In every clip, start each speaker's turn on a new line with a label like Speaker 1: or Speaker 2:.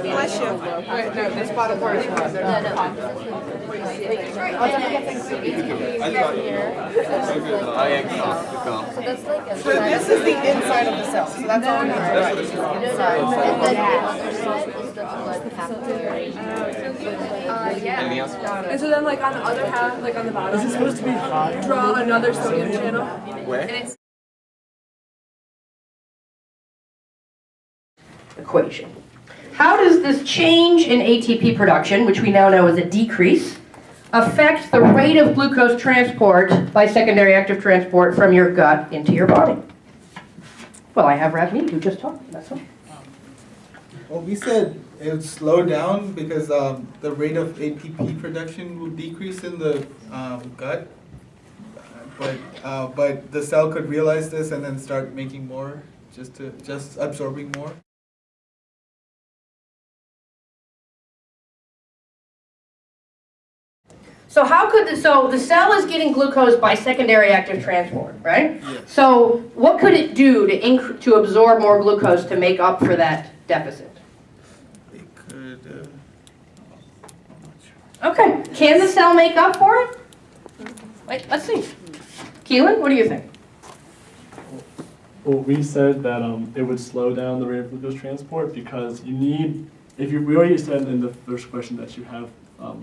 Speaker 1: Bless you. Wait, no, this bottom part is not. So this is the inside of the cell. So that's all we need to write.
Speaker 2: And so then, like on the other half, like on the bottom, is it supposed to be high? Draw another sodium channel.
Speaker 3: Where?
Speaker 4: Equation. How does this change in ATP production, which we now know is a decrease, affect the rate of glucose transport by secondary active transport from your gut into your body? Well, I have Ravneet who just talked. That's all.
Speaker 5: Well, we said it would slow down because the rate of ATP production would decrease in the gut, but the cell could realize this and then start making more, just absorbing more.
Speaker 4: So so the cell is getting glucose by secondary active transport, right?
Speaker 5: Yes.
Speaker 4: So what could it do to absorb more glucose to make up for that deficit?
Speaker 5: It could. I'm not sure.
Speaker 4: Okay, can the cell make up for it? Wait, let's see. Keelan, what do you think?
Speaker 6: Well, we said that it would slow down the rate of glucose transport because you need, we already said in the first question that you have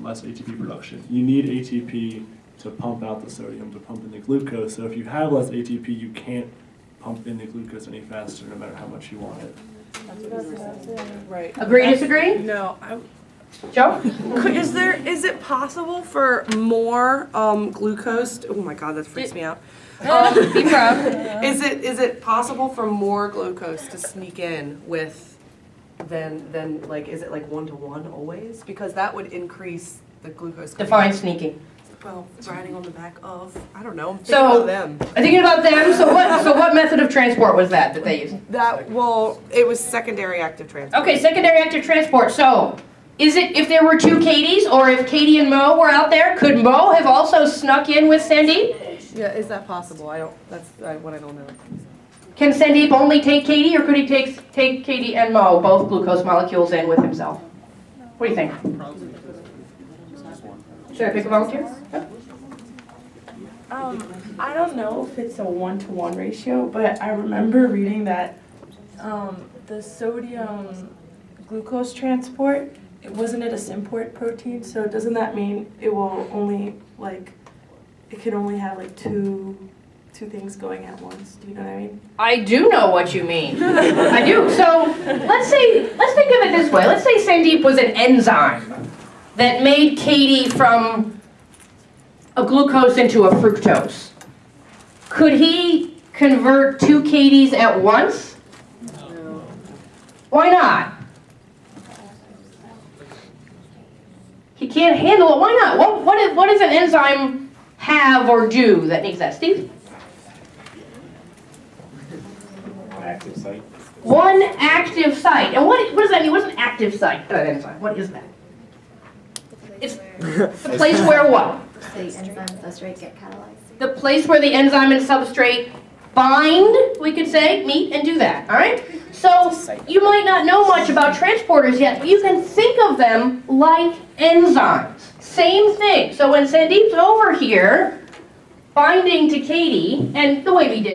Speaker 6: less ATP production. You need ATP to pump out the sodium, to pump in the glucose. So if you have less ATP, you can't pump in the glucose any faster, no matter how much you want it.
Speaker 2: Right.
Speaker 4: Agree, disagree?
Speaker 2: No.
Speaker 4: Joe?
Speaker 2: Is it possible for more glucose? Oh my God, that freaks me out.
Speaker 4: Be proud.
Speaker 2: Is it possible for more glucose to sneak in with than like, is it like 1-to-1 always? Because that would increase the glucose.
Speaker 4: Define sneaking.
Speaker 2: Well, riding on the back of, I don't know. I'm thinking
Speaker 4: So,
Speaker 2: about them.
Speaker 4: I'm thinking about them. So what method of transport was that they used?
Speaker 2: Well, it was secondary active transport.
Speaker 4: Okay, secondary active transport. So, is it, if there were two Katies, or if Katie and Mo were out there, could Mo have also snuck in with Sandeep?
Speaker 2: Yeah, is that possible? That's what I don't know.
Speaker 4: Can Sandeep only take Katie, or could he take Katie and Mo, both glucose molecules, in with himself? What do you think? Should I pick a volunteer?
Speaker 7: I don't know if it's a 1-to-1 ratio, but I remember reading that the sodium glucose transport, wasn't it a symport protein? So doesn't that mean it will only, like, it can only have like two things going at once? Do you know what I mean?
Speaker 4: I do know what you mean. I do. So let's think of it this way. Let's say Sandeep was an enzyme that made Katie from a glucose into a fructose. Could he convert two Katies at once? No. Why not? He can't handle it. Why not? What does an enzyme have or do that makes that? Steve?
Speaker 6: Active site.
Speaker 4: One active site. And what does that mean? What is an active site? An enzyme. What is that? It's the place where what?
Speaker 8: The enzyme and substrate get catalyzed.
Speaker 4: The place where the enzyme and substrate bind, we could say, meet and do that, all right? So you might not know much about transporters yet, but you can think of them like enzymes. Same thing. So when Sandeep's over here binding to Katie, and the way we did